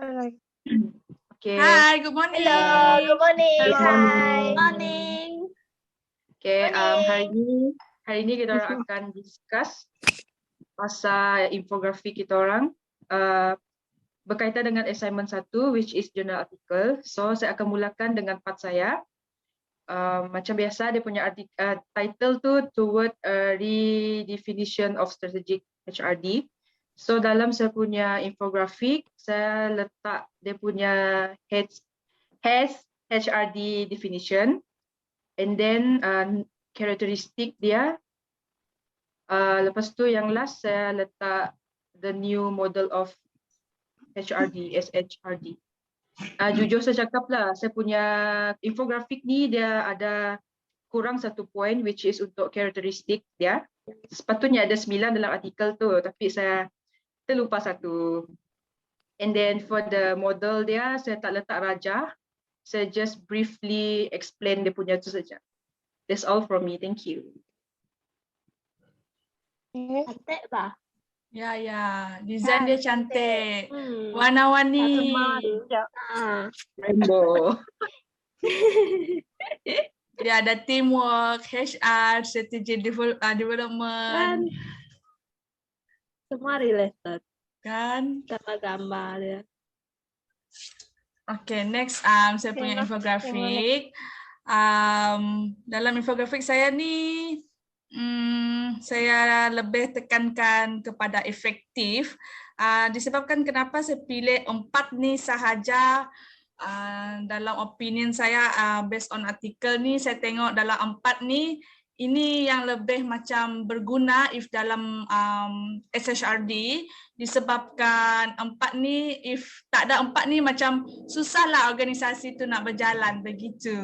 Okay. Hi, good morning. Hello, good morning. Good Hi. morning. Okay, Morning. hari ini kita orang akan discuss pasal infografi kita orang berkaitan dengan assignment 1 which is journal article. So saya akan mulakan dengan part saya. Macam biasa dia punya title tu toward a redefinition of strategic HRD. So dalam saya punya infografik saya letak dia punya has HRD definition and then karakteristik dia. Lepas tu yang last saya letak the new model of HRD, SHRD. Jujur saya cakap lah, saya punya infografik ni dia ada kurang satu point which is untuk karakteristik dia. Sepatutnya ada 9 dalam artikel tu tapi saya terlupa satu. And then for the model dia saya tak letak rajah. Saya just briefly explain dia punya tu saja. That's all from me. Thank you. Cantik bah. Ya, desain dia cantik. Warna-warni. Rainbow. Dia ada teamwork, HR, strategi development. Semua related. Kan? Gambar-gambar dia. Okay, next saya punya infografik. Dalam infografik saya ni, saya lebih tekankan kepada efektif. Disebabkan kenapa saya pilih 4 ni sahaja. Dalam opinion saya, based on artikel ni, saya tengok dalam 4 ni, ini yang lebih macam berguna if dalam SHRD, disebabkan 4 ni, if tak ada 4 ni macam susahlah organisasi tu nak berjalan begitu.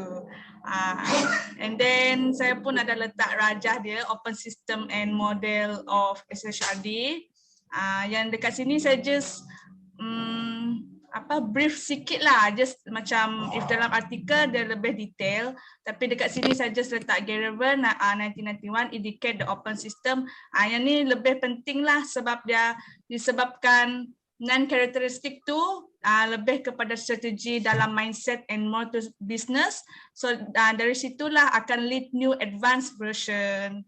And then saya pun ada letak rajah dia, open system and model of SHRD. Yang dekat sini saya just brief sikit lah, just macam if dalam artikel dia lebih detail, tapi dekat sini saya just letak Garavan 1991 indicate the open system. Yang ni lebih penting lah sebab dia disebabkan non-karakteristik tu lebih kepada strategi dalam mindset and more to business. So dari situlah akan lead new advanced version.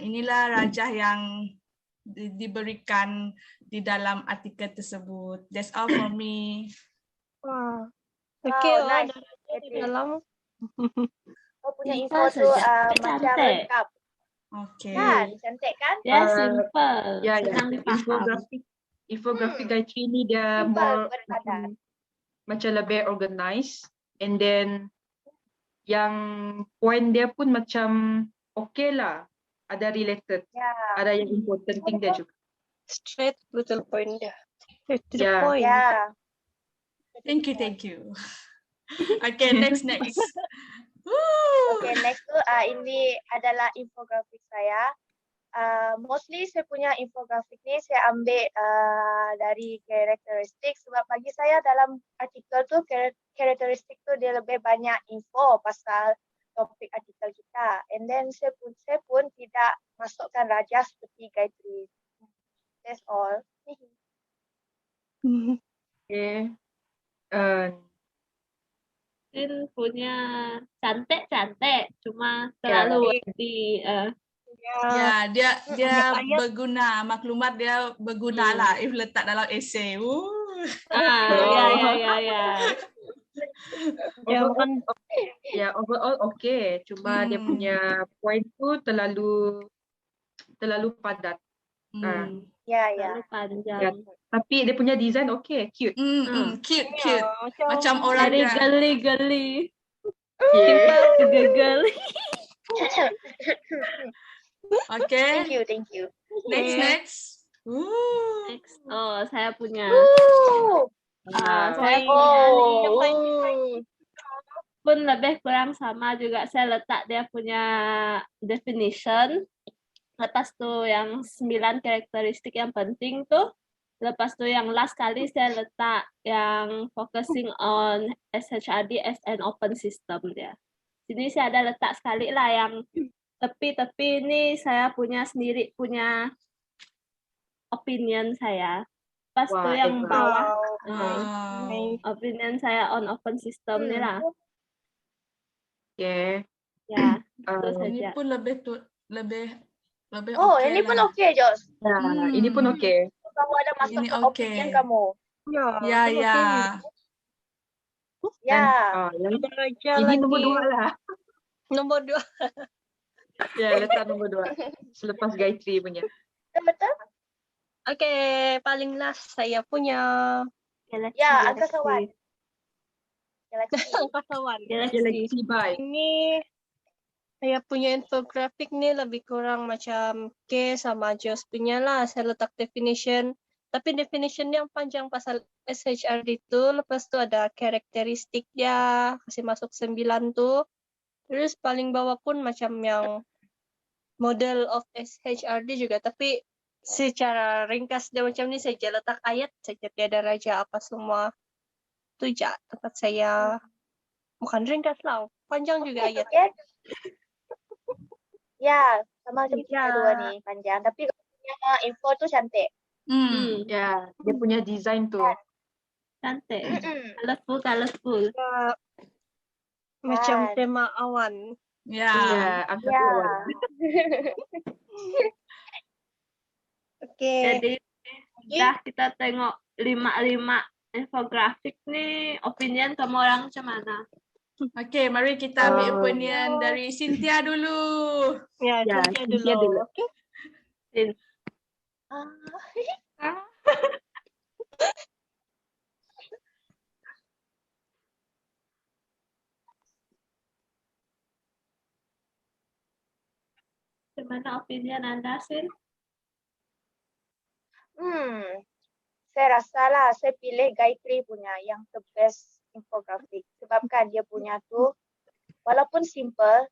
Inilah rajah yang diberikan di dalam artikel tersebut. That's all for me. Wow. Okay, nice. Di dalam. Kau punya info tu macam lengkap. Okay. Kan? Cantik kan? Dia simple. Senang dipaham. Infografik Gayatri ni dia more macam lebih organized, and then yang point dia pun macam okay lah, ada related, ada yang important thing dia juga. Straight to the point dia. Straight to the Yeah. point. Yeah. Thank you. Okay, next. Okay, next tu ini adalah infografik saya. Mostly saya punya infografik ni saya ambil dari karakteristik sebab bagi saya dalam artikel tu karakteristik tu dia lebih banyak info pasal topik artikel kita. And then saya pun tidak masukkan rajah seperti Gayatri. That's all. Okay. Tin punya cantik, cuma terlalu dia berguna, maklumat dia berguna lah if letak dalam essay. Overall okay, cuma dia punya point tu terlalu padat. terlalu panjang. Tapi dia punya design okay, cute. Cute. Macam orang dari geli-geli. Geli. Okay. Thank you. Next. Next. Oh, saya punya. Saya pun lebih kurang sama juga. Saya letak dia punya definition. Lepas tu yang 9 karakteristik yang penting tuh. Lepas tu yang last kali saya letak yang focusing on SHRD as an open system dia. Sini saya ada letak sekali lah yang tepi-tepi ini saya punya sendiri punya opinion saya. Pas tu yang bawah Opinion saya on open system ni lah. Okay. Ya, itu Ini saja. pun lebih Oh, okey ini pun lah. okey, Jos. Ini pun okey. Kamu ada masuk Ini ke okey. opinion kamu. Ya, Ya, itu ya. okey. Ya, Yang Ada raja ini lagi. nombor 2 lah. Nombor 2. Ya, letak nombor 2. Selepas Gayatri punya. betul. Okey, paling last saya punya Galaxy, Ya, angkasawan. Galaxy. angkasawan. Galaxy Bye. Ini saya punya infografik ni lebih kurang macam K sama Jos punya lah. Saya letak definition. Tapi definition yang panjang pasal SHRD tu. Lepas tu ada karakteristik dia. Kasih masuk 9 tu. Terus paling bawah pun macam yang model of SHRD juga. Tapi secara ringkas dia macam ni. Saya je letak ayat saja. Tiada raja apa semua. Tu je tempat saya. Bukan ringkas lah. Panjang juga ayat. Okay. Ya, sama macam kita Ya. dua nih, panjang. Tapi kalau punya info tuh cantik. Ya, dia punya design tu. Cantik. Mm-mm. Colorful. Ya, macam Kan. tema awan. Ya. Ya, angkasawan. Okey. Jadi dah kita tengok 5 infografik nih, opinion kamu orang macam mana? Okey, mari kita ambil Oh. opinion dari Cynthia dulu. Ya, Ya, Cynthia Cynthia dulu. dulu. Okey. Gimana opinion Anda, Sin? Saya rasa lah, saya pilih Gayatri punya yang the best infografik. Sebab kan dia punya tuh, walaupun simple,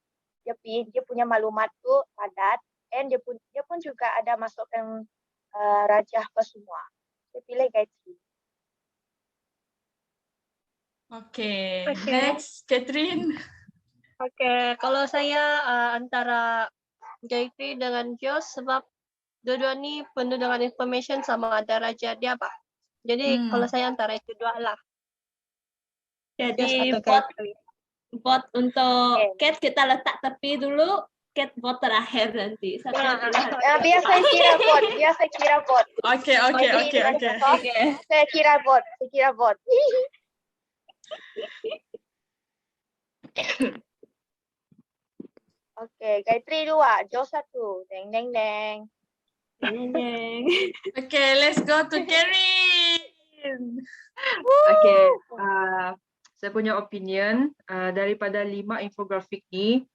dia punya maklumat tuh padat, and dia pun juga ada masukkan rajah apa semua. Saya pilih Gayatri. Okey, Okey. next Catherine. Okey, kalau saya antara Gayatri dengan Jos sebab dua-dua ni penuh dengan information sama ada raja dia apa. Jadi kalau saya antara itu dua lah. Jos Jadi atau vote Gayatri. untuk Oke. Cat kita letak tepi dulu. Cat vote terakhir nanti. Satu pilihan. Biar saya kira vote. Okey. Oke. Saya kira vote. Oke, Gayatri 2, Jos 1. Deng deng deng. Nyeng. Okey, let's go to Karen. Okay, saya punya opinion daripada 5 infografik ni,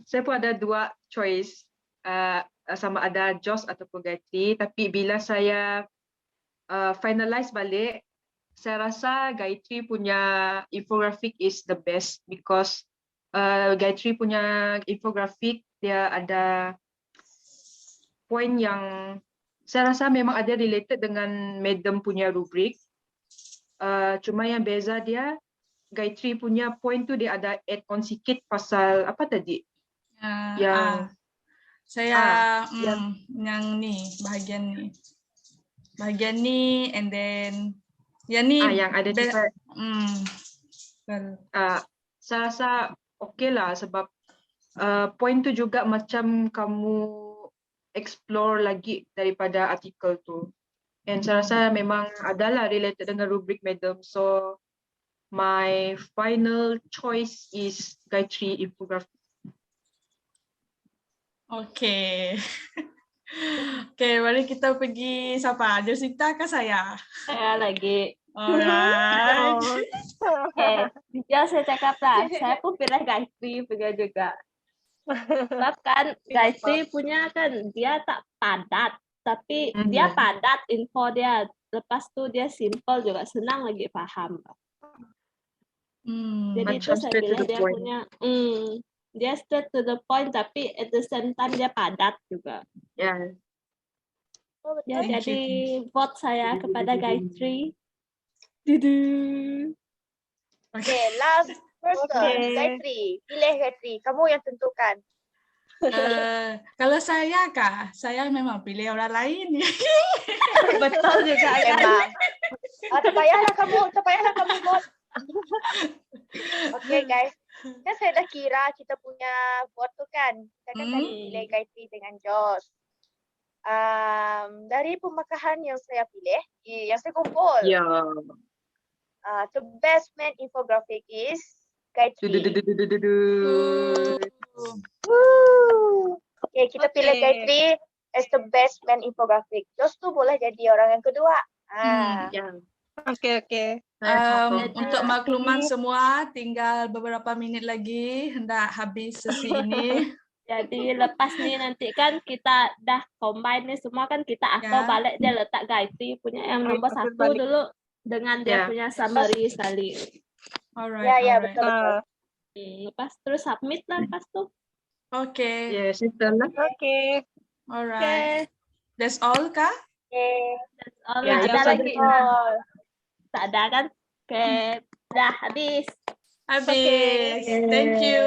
saya pun ada 2 choice, sama ada Jos ataupun Gayatri. Tapi bila saya finalize balik, saya rasa Gayatri punya infografik is the best because Gayatri punya infografik dia ada poin yang saya rasa memang ada related dengan Madam punya rubrik. Cuma yang beza dia, Gayatri punya point tu dia ada add on sikit pasal apa tadi? Yang Saya yang- yang ni, bahagian ni and then yang ni yang ada cakap, well, saya rasa okey lah sebab point tu juga macam kamu explore lagi daripada artikel tu. And saya rasa memang adalah related dengan rubrik Madam. So my final choice is Gayatri infographic. okey. Okey, mari kita pergi siapa? Josita ke saya? Saya lagi. Alright. Oke. Ya saya cakap lah. Saya pun pilih Gayatri juga. Sebab kan Gayatri punya kan dia tak padat. Tapi dia padat info dia. Lepas tu dia simple juga. Senang lagi paham. Jadi itu Macam saya straight to pilih the dia point. punya. Dia straight to the point tapi at the same time dia padat juga. Yeah. Oh, betul. Ya, Thank jadi you. vote saya kepada Gayatri. Dudu. Oke, last person, Oke. Gayatri. Pilih Gayatri. Kamu yang tentukan. Kalau saya kah? Saya memang pilih orang lain. Betul juga kan. Memang. Terpayahlah kamu bot. Okay guys, kan saya dah kira kita punya bot tu kan. Kita kan tadi pilih Gayatri dengan Jos. Dari pemakahan yang saya pilih, yang saya kumpul, Ya. the best man infographic is Gayatri. Woo. Okay, kita pilih Gayatri as the best man infographic. Jos tu boleh jadi orang yang kedua. Ya. Okay. Untuk makluman semua, tinggal beberapa minit lagi hendak habis sesi ini. Jadi lepas ni nanti kan kita dah combine ni semua kan kita atau Ya. balik dia letak Gayatri punya yang nomor 1 balik. dulu dengan dia Ya. punya summary sekali. Alright. Ya, betul. Lepas terus submit lah lepas tu. Okay. Yes, setelah. Okay. Alright. That's all kah? Okay. That's all. Ya, Ada itu lagi? All. Tak ada kan? Okay. Dah habis. Habis. Thank you.